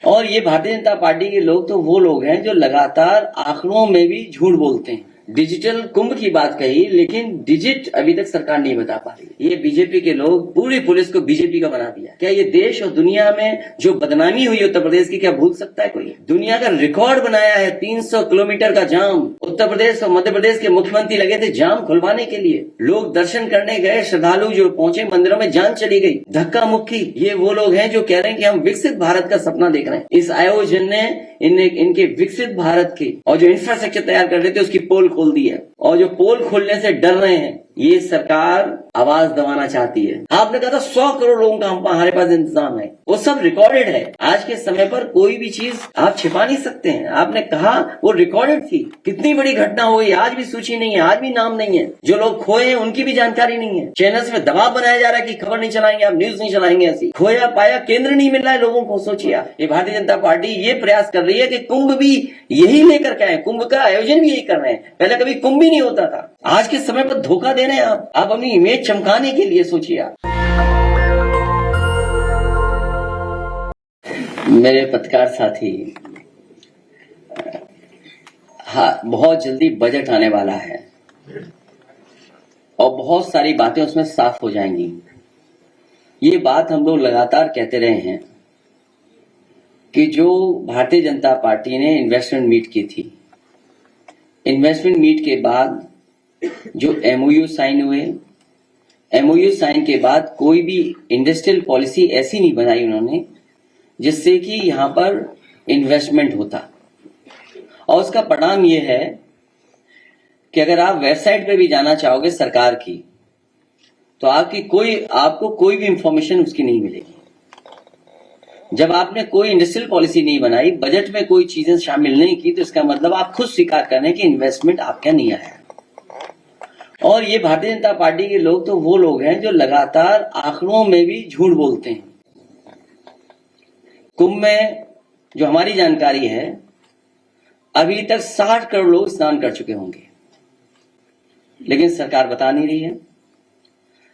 और ये भारतीय जनता पार्टी के लोग तो वो लोग हैं जो लगातार आंकड़ों में भी झूठ बोलते हैं। डिजिटल कुंभ की बात कही, लेकिन डिजिट अभी तक सरकार नहीं बता पा रही। ये बीजेपी के लोग पूरी पुलिस को बीजेपी का बना दिया। क्या ये देश और दुनिया में जो बदनामी हुई उत्तर प्रदेश की, क्या भूल सकता है कोई? दुनिया का रिकॉर्ड बनाया है 300 किलोमीटर का जाम। उत्तर प्रदेश और मध्य प्रदेश के मुख्यमंत्री लगे थे जाम खुलवाने के लिए। लोग दर्शन करने गए, श्रद्धालु जो पहुंचे मंदिरों में जान चली गई, धक्का मुक्की। ये वो लोग हैं जो कह रहे हैं कि हम विकसित भारत का सपना देख रहे हैं। इस आयोजन ने इनके विकसित भारत के और जो इंफ्रास्ट्रक्चर तैयार कर रहे थे उसकी पोल खोल दी है। और जो पोल खोलने से डर रहे हैं, ये सरकार आवाज दबाना चाहती है। आपने कहा था 100 करोड़ लोगों का हमारे पास इंतजाम है, वो सब रिकॉर्डेड है। आज के समय पर कोई भी चीज आप छिपा नहीं सकते हैं। आपने कहा वो रिकॉर्डेड थी। कितनी बड़ी घटना हो गई, आज भी सूची नहीं है, आज भी नाम नहीं है। जो लोग खोए हैं उनकी भी जानकारी नहीं है। चैनल्स में दबाव बनाया जा रहा है कि खबर नहीं चलाएंगे, आप न्यूज नहीं चलाएंगे। ऐसी खोया पाया केंद्र नहीं मिल रहा है लोगों को। सोचिए ये भारतीय जनता पार्टी ये प्रयास कर रही है कि कुंभ भी यही लेकर के आए, कुंभ का आयोजन भी यही कर रहे हैं। पहले कभी कुंभ भी नहीं होता था। आज के समय पर धोखा दे रहे हैं आप अपनी इमेज चमकाने के लिए। सोचिए आप। मेरे पत्रकार साथी, हाँ, बहुत जल्दी बजट आने वाला है और बहुत सारी बातें उसमें साफ हो जाएंगी। ये बात हम लोग लगातार कहते रहे हैं कि जो भारतीय जनता पार्टी ने इन्वेस्टमेंट मीट की थी, इन्वेस्टमेंट मीट के बाद जो एमओयू साइन हुए, एमओयू साइन के बाद कोई भी इंडस्ट्रियल पॉलिसी ऐसी नहीं बनाई उन्होंने जिससे कि यहां पर इन्वेस्टमेंट होता। और उसका परिणाम यह है कि अगर आप वेबसाइट पे भी जाना चाहोगे सरकार की, तो आपको कोई भी इंफॉर्मेशन उसकी नहीं मिलेगी। जब आपने कोई इंडस्ट्रियल पॉलिसी नहीं बनाई, बजट में कोई चीजें शामिल नहीं की, तो इसका मतलब आप खुद स्वीकार कर रहे हैं कि इन्वेस्टमेंट आपका नहीं आया। और ये भारतीय जनता पार्टी के लोग तो वो लोग हैं जो लगातार आंकड़ों में भी झूठ बोलते हैं। कुंभ में जो हमारी जानकारी है, अभी तक 60 करोड़ लोग स्नान कर चुके होंगे, लेकिन सरकार बता नहीं रही है।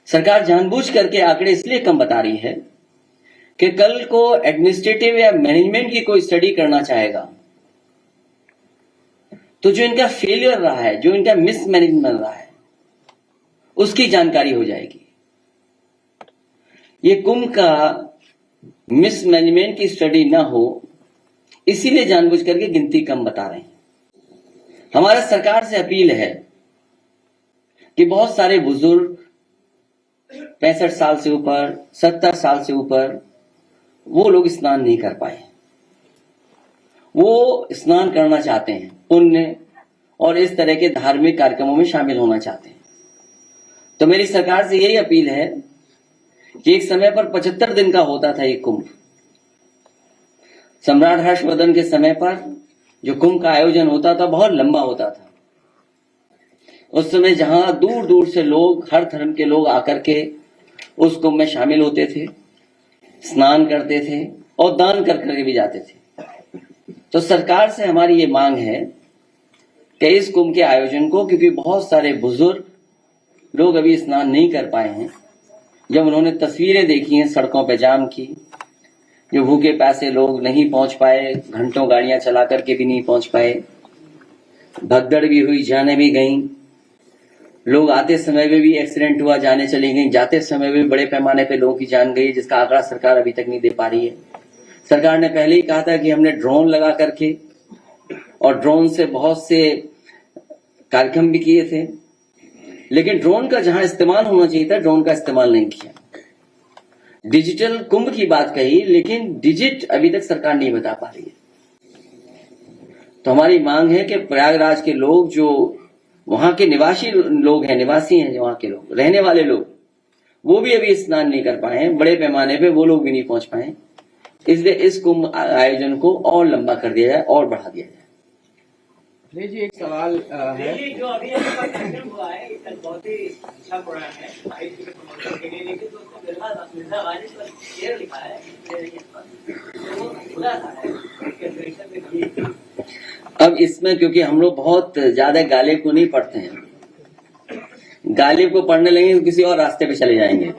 सरकार जानबूझ करके आंकड़े इसलिए कम बता रही है कि कल को एडमिनिस्ट्रेटिव या मैनेजमेंट की कोई स्टडी करना चाहेगा तो जो इनका फेलियर रहा है, जो इनका मिसमैनेजमेंट रहा है, उसकी जानकारी हो जाएगी। ये कुंभ का मिसमैनेजमेंट की स्टडी ना हो, इसीलिए जानबूझ करके गिनती कम बता रहे हैं। हमारा सरकार से अपील है कि बहुत सारे बुजुर्ग 65 साल से ऊपर, 70 साल से ऊपर, वो लोग स्नान नहीं कर पाए। वो स्नान करना चाहते हैं, पुण्य और इस तरह के धार्मिक कार्यक्रमों में शामिल होना चाहते हैं। तो मेरी सरकार से यही अपील है कि एक समय पर 75 दिन का होता था ये कुंभ। सम्राट हर्षवर्धन के समय पर जो कुंभ का आयोजन होता था बहुत लंबा होता था। उस समय जहां दूर दूर से लोग, हर धर्म के लोग आकर के उस कुंभ में शामिल होते थे, स्नान करते थे और दान कर करके भी जाते थे। तो सरकार से हमारी ये मांग है कि इस कुंभ के आयोजन को, क्योंकि बहुत सारे बुजुर्ग लोग अभी स्नान नहीं कर पाए हैं, जब उन्होंने तस्वीरें देखी हैं सड़कों पे जाम की, जो भूखे प्यासे लोग नहीं पहुंच पाए, घंटों गाड़ियां चला करके भी नहीं पहुंच पाए, भगदड़ भी हुई, जाने भी गई, लोग आते समय में भी एक्सीडेंट हुआ, जाने चली गई, जाते समय में भी बड़े पैमाने पे लोगों की जान गई, जिसका आंकड़ा सरकार अभी तक नहीं दे पा रही है। सरकार ने पहले ही कहा था कि हमने ड्रोन लगा करके, और ड्रोन से बहुत से कार्यक्रम भी किए थे, लेकिन ड्रोन का जहां इस्तेमाल होना चाहिए था, ड्रोन का इस्तेमाल नहीं किया। डिजिटल कुंभ की बात कही, लेकिन डिजिट अभी तक सरकार नहीं बता पा रही है। तो हमारी मांग है कि प्रयागराज के लोग, जो वहां के निवासी लोग हैं, निवासी हैं, जो वहां के लोग, रहने वाले लोग, वो भी अभी स्नान नहीं कर पाए हैं, बड़े पैमाने पे वो लोग भी नहीं पहुंच पाए। इसलिए इस कुंभ आयोजन को और लंबा कर दिया जाए और बढ़ा दिया जाए। जी, एक सवाल है। जो अभी हुआ है, बहुत ही अच्छा प्रोग्राम है के लिए, लेकिन उसको शेयर लिखा है, वो खुला था। अब इसमें क्योंकि हम लोग बहुत ज्यादा गालिब को नहीं पढ़ते हैं, गालिब को पढ़ने लगेंगे तो किसी और रास्ते पे चले जाएंगे।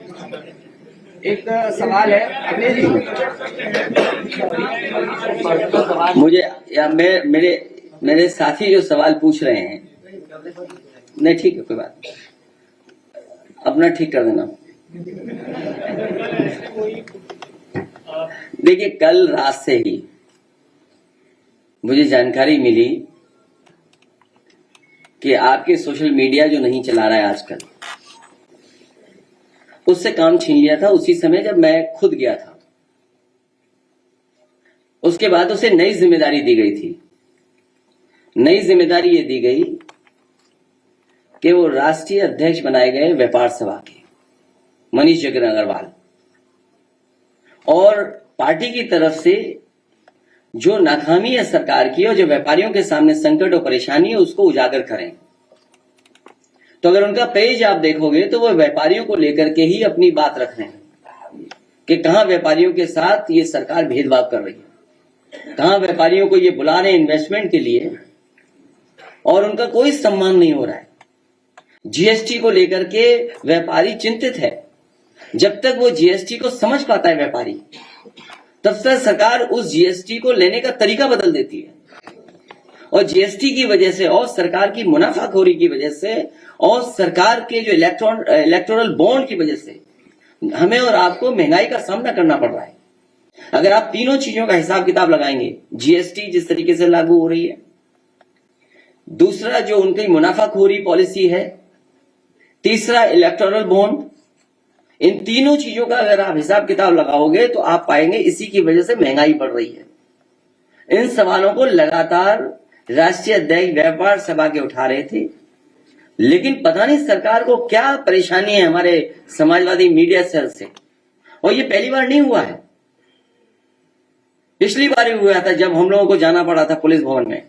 एक सवाल है अखिलेश जी। मुझे या मेरे साथी जो सवाल पूछ रहे हैं, नहीं ठीक है, कोई बात नहीं, अपना ठीक कर देना। देखिए, कल रात से ही मुझे जानकारी मिली कि आपके सोशल मीडिया जो नहीं चला रहा है आजकल, उससे काम छीन लिया था उसी समय जब मैं खुद गया था। उसके बाद उसे नई जिम्मेदारी दी गई थी। नई जिम्मेदारी ये दी गई कि वो राष्ट्रीय अध्यक्ष बनाए गए व्यापार सभा के, मनीष जगन अग्रवाल, और पार्टी की तरफ से जो नाकामी है सरकार की और जो व्यापारियों के सामने संकट और परेशानी है उसको उजागर करें। तो अगर उनका पेज आप देखोगे तो वो व्यापारियों को लेकर के ही अपनी बात रख रहे हैं कि कहां व्यापारियों के साथ ये सरकार भेदभाव कर रही है, कहां व्यापारियों को ये बुला रहे हैं इन्वेस्टमेंट के लिए और उनका कोई सम्मान नहीं हो रहा है। जीएसटी को लेकर के व्यापारी चिंतित है। जब तक वो जीएसटी को समझ पाता है व्यापारी, तब तक सरकार उस जीएसटी को लेने का तरीका बदल देती है। और जीएसटी की वजह से और सरकार की मुनाफाखोरी की वजह से और सरकार के जो इलेक्टोरल बॉन्ड की वजह से हमें और आपको महंगाई का सामना करना पड़ रहा है। अगर आप तीनों चीजों का हिसाब किताब लगाएंगे, जीएसटी जिस तरीके से लागू हो रही है, दूसरा जो उनकी मुनाफाखोरी पॉलिसी है, तीसरा इलेक्टोरल बॉन्ड, इन तीनों चीजों का अगर आप हिसाब किताब लगाओगे तो आप पाएंगे इसी की वजह से महंगाई बढ़ रही है। इन सवालों को लगातार राष्ट्रीय अध्यक्ष व्यापार सभा के उठा रहे थे, लेकिन पता नहीं सरकार को क्या परेशानी है हमारे समाजवादी मीडिया सेल से। और ये पहली बार नहीं हुआ है, पिछली बार भी हुआ था जब हम लोगों को जाना पड़ा था पुलिस भवन में।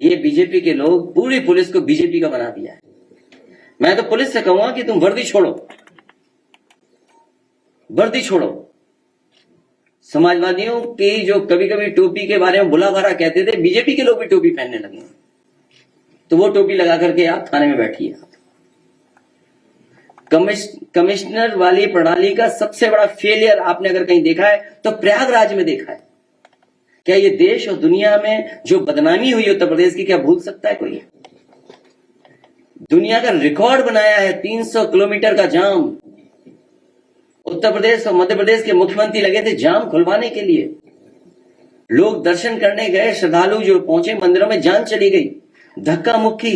ये बीजेपी के लोग पूरी पुलिस को बीजेपी का बना दिया है। मैं तो पुलिस से कहूंगा कि तुम वर्दी छोड़ो, वर्दी छोड़ो। समाजवादियों की जो कभी कभी टोपी के बारे में बुला भरा कहते थे, बीजेपी के लोग भी टोपी पहनने लगे। तो वो टोपी लगा करके आप थाने में बैठिए। कमिश्नर वाली प्रणाली का सबसे बड़ा फेलियर आपने अगर कहीं देखा है तो प्रयागराज में देखा है। क्या ये देश और दुनिया में जो बदनामी हुई उत्तर प्रदेश की, क्या भूल सकता है कोई? दुनिया का रिकॉर्ड बनाया है 300 किलोमीटर का जाम। उत्तर प्रदेश और मध्य प्रदेश के मुख्यमंत्री लगे थे जाम खुलवाने के लिए। लोग दर्शन करने गए, श्रद्धालु जो पहुंचे मंदिरों में जान चली गई, धक्का मुक्की,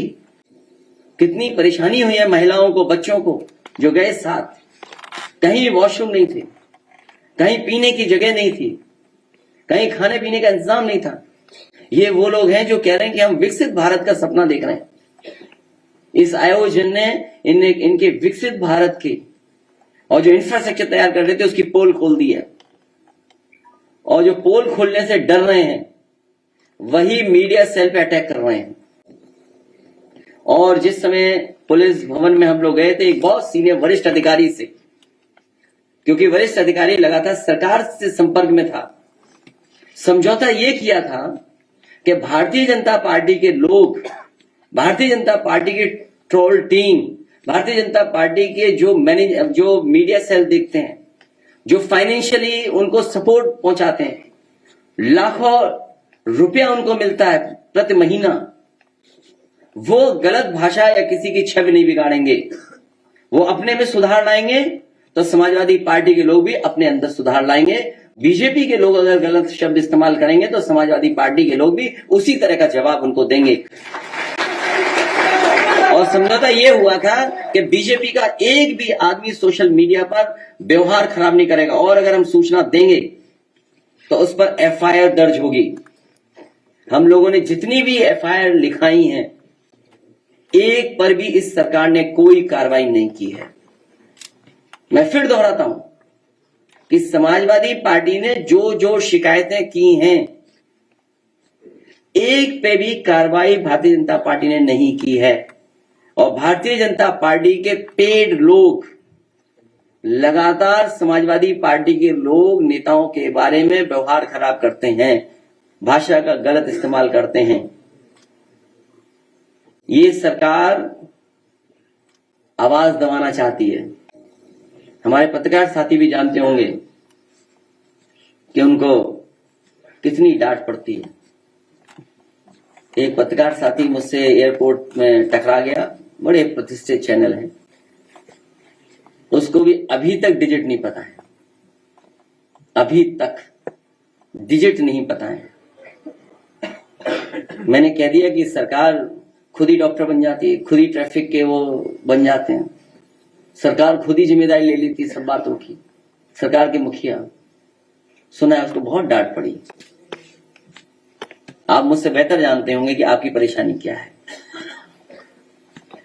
कितनी परेशानी हुई है महिलाओं को, बच्चों को जो गए साथ। कहीं वॉशरूम नहीं थे, कहीं पीने की जगह नहीं थी, कहीं खाने पीने का इंतजाम नहीं था। ये वो लोग हैं जो कह रहे हैं कि हम विकसित भारत का सपना देख रहे हैं। इस आयोजन ने इनके विकसित भारत के और जो इंफ्रास्ट्रक्चर तैयार कर रहे थे उसकी पोल खोल दी है। और जो पोल खोलने से डर रहे हैं वही मीडिया सेल पे अटैक कर रहे हैं। और जिस समय पुलिस भवन में हम लोग गए थे एक बहुत सीनियर वरिष्ठ अधिकारी से, क्योंकि वरिष्ठ अधिकारी लगातार सरकार से संपर्क में था, समझौता ये किया था कि भारतीय जनता पार्टी के लोग, भारतीय जनता पार्टी की troll team, Bharatiya Janata party के जो मीडिया सेल देखते हैं, जो फाइनेंशियली उनको सपोर्ट पहुंचाते हैं, लाखों रुपया उनको मिलता है प्रति महीना, वो गलत भाषा या किसी की छवि नहीं बिगाड़ेंगे। वो अपने में सुधार लाएंगे तो समाजवादी पार्टी के लोग भी अपने अंदर सुधार लाएंगे। बीजेपी के लोग अगर गलत शब्द इस्तेमाल करेंगे तो समाजवादी पार्टी के लोग भी उसी तरह का जवाब उनको देंगे। और समझौता ये हुआ था कि बीजेपी का एक भी आदमी सोशल मीडिया पर व्यवहार खराब नहीं करेगा, और अगर हम सूचना देंगे तो उस पर एफआईआर दर्ज होगी। हम लोगों ने जितनी भी एफआईआर लिखाई हैं, एक पर भी इस सरकार ने कोई कार्रवाई नहीं की है। मैं फिर दोहराता हूं कि समाजवादी पार्टी ने जो जो शिकायतें की हैं, एक पे भी कार्रवाई भारतीय जनता पार्टी ने नहीं की है। और भारतीय जनता पार्टी के पेड लोग लगातार समाजवादी पार्टी के लोग नेताओं के बारे में व्यवहार खराब करते हैं, भाषा का गलत इस्तेमाल करते हैं। ये सरकार आवाज दबाना चाहती है। हमारे पत्रकार साथी भी जानते होंगे कि उनको कितनी डांट पड़ती है। एक पत्रकार साथी मुझसे एयरपोर्ट में टकरा गया, बड़े प्रतिष्ठित चैनल है, उसको भी अभी तक डिजिट नहीं पता है, अभी तक डिजिट नहीं पता है। मैंने कह दिया कि सरकार खुद ही डॉक्टर बन जाती है, खुद ही ट्रैफिक के वो बन जाते हैं, सरकार खुद ही जिम्मेदारी ले लेती है सब बातों की, सरकार के मुखिया। सुना है उसको बहुत डांट पड़ी। आप मुझसे बेहतर जानते होंगे कि आपकी परेशानी क्या है,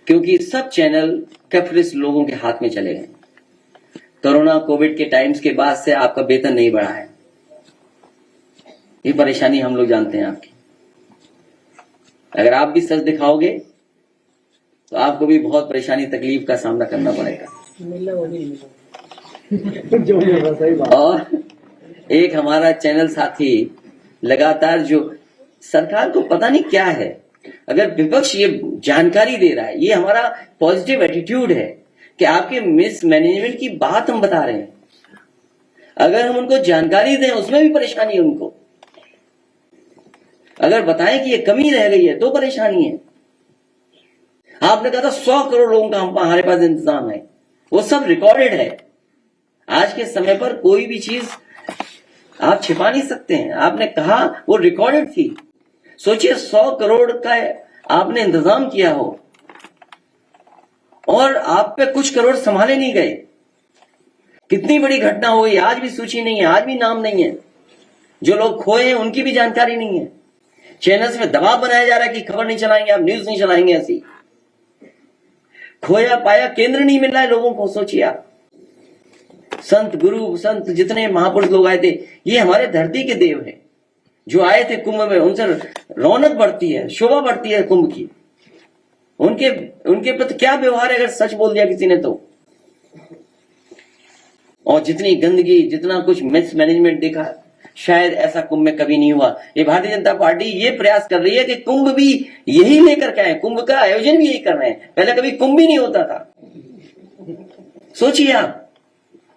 क्योंकि सब चैनल कैपिटलिस्ट लोगों के हाथ में चले गए। कोरोना कोविड के टाइम्स के बाद से आपका वेतन नहीं बढ़ा है, ये परेशानी हम लोग जानते हैं आपकी। अगर आप भी सच दिखाओगे तो आपको भी बहुत परेशानी तकलीफ का सामना करना पड़ेगा। और एक हमारा चैनल साथी लगातार, जो सरकार को पता नहीं क्या है, अगर विपक्ष ये जानकारी दे रहा है, ये हमारा पॉजिटिव एटीट्यूड है कि आपके मिस मैनेजमेंट की बात हम बता रहे हैं, अगर हम उनको जानकारी दें उसमें भी परेशानी है उनको, अगर बताएं कि ये कमी रह गई है तो परेशानी है। आपने कहा था 100 करोड़ लोगों का हमारे पास इंतजाम है, वो सब रिकॉर्डेड है। आज के समय पर कोई भी चीज आप छिपा नहीं सकते हैं, आपने कहा वो रिकॉर्डेड थी। सोचिए 100 करोड़ का आपने इंतजाम किया हो और आप पे कुछ करोड़ संभाले नहीं गए, कितनी बड़ी घटना हो गई। आज भी सूची नहीं है, आज भी नाम नहीं है, जो लोग खोए हैं उनकी भी जानकारी नहीं है। चैनल्स में दबाव बनाया जा रहा है कि खबर नहीं चलाएंगे, आप न्यूज नहीं चलाएंगे। ऐसी खोया पाया केंद्र नहीं मिल रहा है लोगों को। सोचिए आप, संत गुरु संत जितने महापुरुष लोग आए थे, ये हमारे धरती के देव हैं जो आए थे कुंभ में, उनसे रौनक बढ़ती है, शोभा बढ़ती है कुंभ की। उनके प्रति क्या व्यवहार है अगर सच बोल दिया किसी ने तो। और जितनी गंदगी, जितना कुछ मिस मैनेजमेंट देखा, शायद ऐसा कुंभ में कभी नहीं हुआ। ये भारतीय जनता पार्टी ये प्रयास कर रही है कि कुंभ भी यही लेकर के आए, कुंभ का आयोजन भी यही कर रहे हैं। पहले कभी कुंभ भी नहीं होता था, सोचिए आप।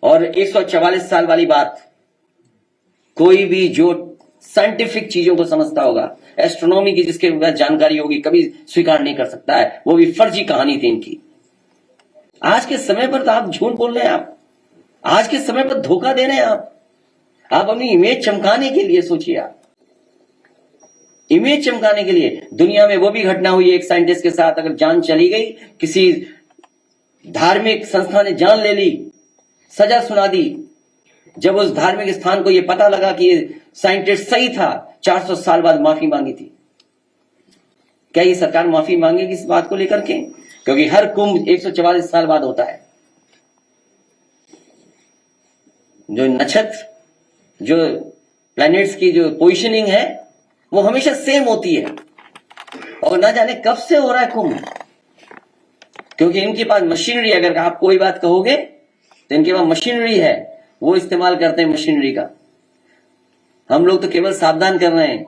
और 144 साल वाली बात, कोई भी जो साइंटिफिक चीजों को समझता होगा, एस्ट्रोनॉमी की जिसके पास जानकारी होगी, कभी स्वीकार नहीं कर सकता है। वो भी फर्जी कहानी थी इनकी। आज के समय पर तो आप झूठ बोल रहे हैं, आप आज के समय पर धोखा दे रहे हैं, आप अपनी इमेज चमकाने के लिए। सोचिए आप, इमेज चमकाने के लिए। दुनिया में वो भी घटना हुई एक साइंटिस्ट के साथ, अगर जान चली गई, किसी धार्मिक संस्था ने जान ले ली, सजा सुना दी। जब उस धार्मिक स्थान को यह पता लगा कि ये साइंटिस्ट सही था, 400 साल बाद माफी मांगी थी। क्या ये सरकार माफी मांगेगी इस बात को लेकर के? क्योंकि हर कुंभ 144 साल बाद होता है। जो नक्षत्र, जो प्लैनेट्स की जो पोजीशनिंग है वो हमेशा सेम होती है, और ना जाने कब से हो रहा है कुंभ। क्योंकि इनके पास मशीनरी, अगर आप कोई बात कहोगे तो इनके पास मशीनरी है, वो इस्तेमाल करते हैं मशीनरी का। हम लोग तो केवल सावधान कर रहे हैं,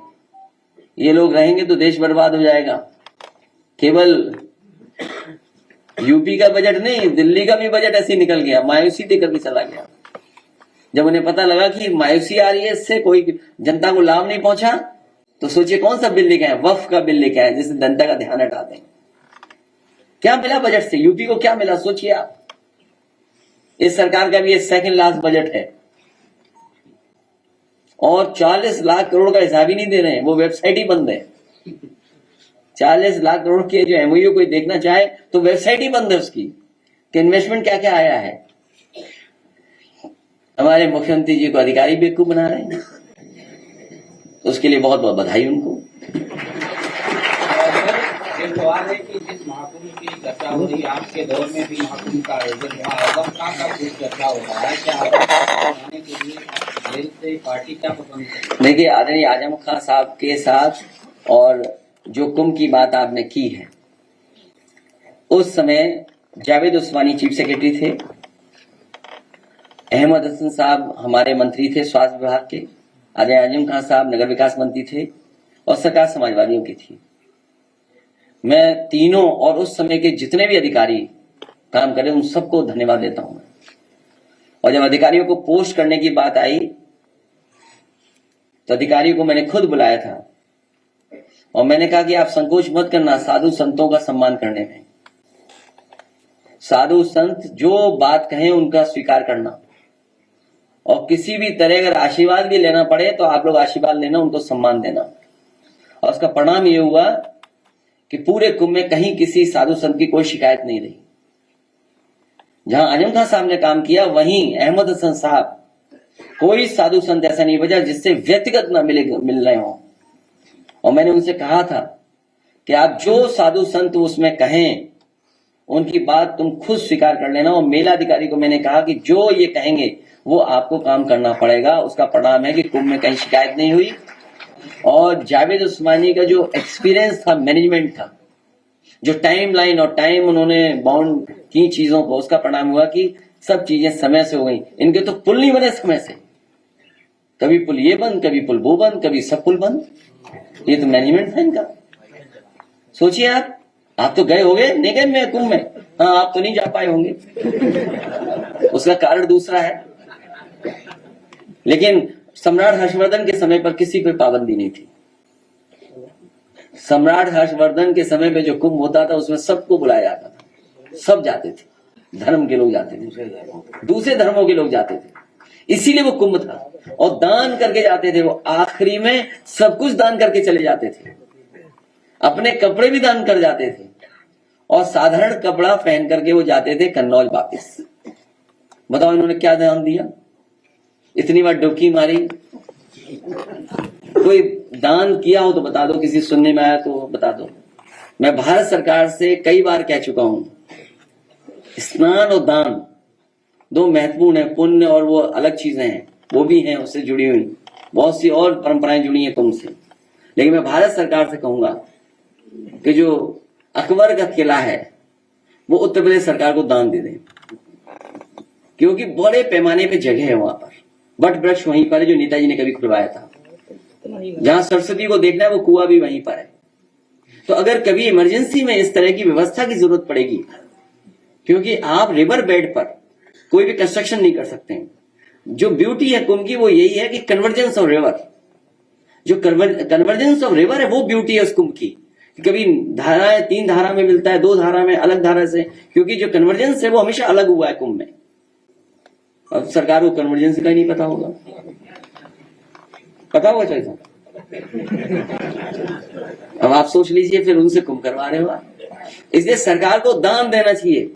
ये लोग रहेंगे तो देश बर्बाद हो जाएगा। केवल यूपी का बजट नहीं, दिल्ली का भी बजट ऐसे निकल गया, मायूसी देकर के चला गया। जब उन्हें पता लगा कि मायूसी आ रही है, इससे कोई जनता को लाभ नहीं पहुंचा, तो सोचिए कौन सा बिल लेके आए, वक्फ का बिल लेके आए, जिससे जनता का ध्यान हटाते हैं। क्या मिला बजट से? यूपी को क्या मिला सोचिए आप। इस सरकार का भी ये सेकंड लास्ट बजट है, और 40 लाख करोड़ का हिसाब ही नहीं दे रहे हैं, वो वेबसाइट ही बंद है। 40 लाख करोड़ के जो एमओयू कोई देखना चाहे तो वेबसाइट ही बंद है उसकी, कि इन्वेस्टमेंट क्या क्या आया है। हमारे मुख्यमंत्री जी को अधिकारी बेवकूफ बना रहे हैं, तो उसके लिए बहुत बहुत बधाई उनको। एक सवाल है कि जिस महाकुंभ की चर्चा हो रही है, आपके दौर में भी महाकुंभ का आयोजन हुआ, आजम खां का कुछ चर्चा हो रहा है, क्या आने के लिए जेल से पार्टी क्या पसंद है? देखिए, आदरणीय आजम खां साहब के साथ और जो कुंभ की बात आपने की है, उस समय जावेद उस्मानी चीफ सेक्रेटरी थे, अहमद हसन साहब हमारे मंत्री थे स्वास्थ्य विभाग के, आदरणीय आजम खां साहब नगर विकास मंत्री थे, और सरकार समाजवादियों की थी। मैं तीनों और उस समय के जितने भी अधिकारी काम करे उन सबको धन्यवाद देता हूं। और जब अधिकारियों को पोस्ट करने की बात आई तो अधिकारियों को मैंने खुद बुलाया था और मैंने कहा कि आप संकोच मत करना साधु संतों का सम्मान करने में। साधु संत जो बात कहें उनका स्वीकार करना, और किसी भी तरह अगर आशीर्वाद भी लेना पड़े तो आप लोग आशीर्वाद लेना, उनको सम्मान देना। और उसका परिणाम ये हुआ कि पूरे कुंभ में कहीं किसी साधु संत की कोई शिकायत नहीं रही। जहां आजम खान साहब ने काम किया वहीं अहमद हसन साहब, कोई साधु संत ऐसा नहीं बचा जिससे व्यक्तिगत ना मिल रहे हों। और मैंने उनसे कहा था कि आप जो साधु संत उसमें कहें उनकी बात तुम खुद स्वीकार कर लेना। और मेला अधिकारी को मैंने कहा कि जो ये कहेंगे वो आपको काम करना पड़ेगा। उसका परिणाम है कि कुंभ में कहीं शिकायत नहीं हुई। और जावेद उस्मानी का जो एक्सपीरियंस था, मैनेजमेंट था, जो टाइम लाइन और टाइम उन्होंने बाउंड की चीजों को, उसका परिणाम हुआ कि सब चीजें समय से हो गई। इनके तो पुल नहीं बने समय से, कभी पुल ये बंद, कभी पुल वो बंद, कभी सब पुल बंद। ये तो मैनेजमेंट था इनका। सोचिए आप तो गए होंगे, नहीं गए मैं कुंभ में? हाँ, आप तो नहीं जा पाए होंगे, उसका कारण दूसरा है। लेकिन सम्राट हर्षवर्धन के समय पर किसी पे पाबंदी नहीं थी। सम्राट हर्षवर्धन के समय पे जो कुंभ होता था उसमें सबको बुलाया जाता था, सब जाते थे, धर्म के लोग जाते थे, दूसरे धर्मों के लोग जाते थे, इसीलिए वो कुंभ था। और दान करके जाते थे, वो आखिरी में सब कुछ दान करके चले जाते थे, अपने कपड़े भी दान कर जाते थे और साधारण कपड़ा पहन करके वो जाते थे कन्नौज वापिस। बताओ इन्होंने क्या दान दिया? इतनी बार डुबकी मारी। कोई दान किया हो तो बता दो, किसी सुनने में आया तो बता दो। मैं भारत सरकार से कई बार कह चुका हूं, स्नान और दान दो महत्वपूर्ण है। पुण्य और वो अलग चीजें हैं, वो भी हैं उससे जुड़ी हुई, बहुत सी और परंपराएं जुड़ी हैं तुमसे। लेकिन मैं भारत सरकार से कहूंगा कि जो अकबर का किला है वो उत्तर प्रदेश सरकार को दान दे दें, क्योंकि बड़े पैमाने पे जगह है वहां पर। बट वृक्ष वहीं पर है जो नेताजी ने कभी खुलवाया था। जहां सरस्वती को देखना है वो कुआं भी वहीं पर है। तो अगर कभी इमरजेंसी में इस तरह की व्यवस्था की जरूरत पड़ेगी, क्योंकि आप रिवर बेड पर कोई भी कंस्ट्रक्शन नहीं कर सकते हैं। जो ब्यूटी है कुंभ की वो यही है कि कन्वर्जेंस ऑफ रिवर, जो कन्वर्जेंस ऑफ रिवर है वो ब्यूटी है उस कुंभ की। कभी धाराएं 3 धारा में मिलता है, 2 धारा में, अलग धारा से, क्योंकि जो कन्वर्जेंस है वो हमेशा अलग हुआ है कुंभ में। अब सरकार को कन्वर्जेंस का ही नहीं पता होगा, पता होगा चाहिए। अब आप सोच लीजिए, फिर उनसे कुंभ करवा रहे हो। इसलिए सरकार को दान देना चाहिए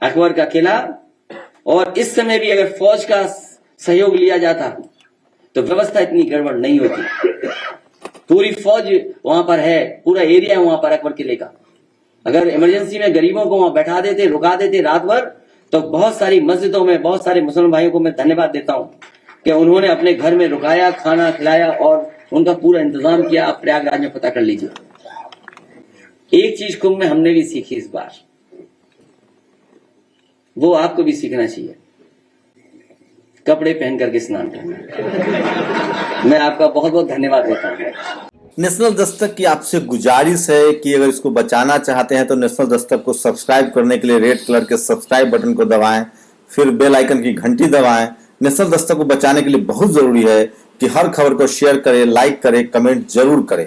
अकबर का किला। और इस समय भी अगर फौज का सहयोग लिया जाता तो व्यवस्था इतनी गड़बड़ नहीं होती। पूरी फौज वहां पर है, पूरा एरिया वहां पर अकबर किले का। अगर इमरजेंसी में गरीबों को वहां बैठा देते, रुका देते रात भर, तो बहुत सारी मस्जिदों में बहुत सारे मुसलमान भाइयों को मैं धन्यवाद देता हूं कि उन्होंने अपने घर में रुकाया, खाना खिलाया और उनका पूरा इंतजाम किया। आप प्रयागराज में पता कर लीजिए। एक चीज कुंभ में हमने भी सीखी इस बार, वो आपको भी सीखना चाहिए, कपड़े पहन करके स्नान करना। मैं आपका बहुत बहुत धन्यवाद देता हूँ। नेशनल दस्तक की आपसे गुजारिश है कि अगर इसको बचाना चाहते हैं तो नेशनल दस्तक को सब्सक्राइब करने के लिए रेड कलर के सब्सक्राइब बटन को दबाएं, फिर बेल आइकन की घंटी दबाएं। नेशनल दस्तक को बचाने के लिए बहुत जरूरी है कि हर खबर को शेयर करें, लाइक करें, कमेंट जरूर करें।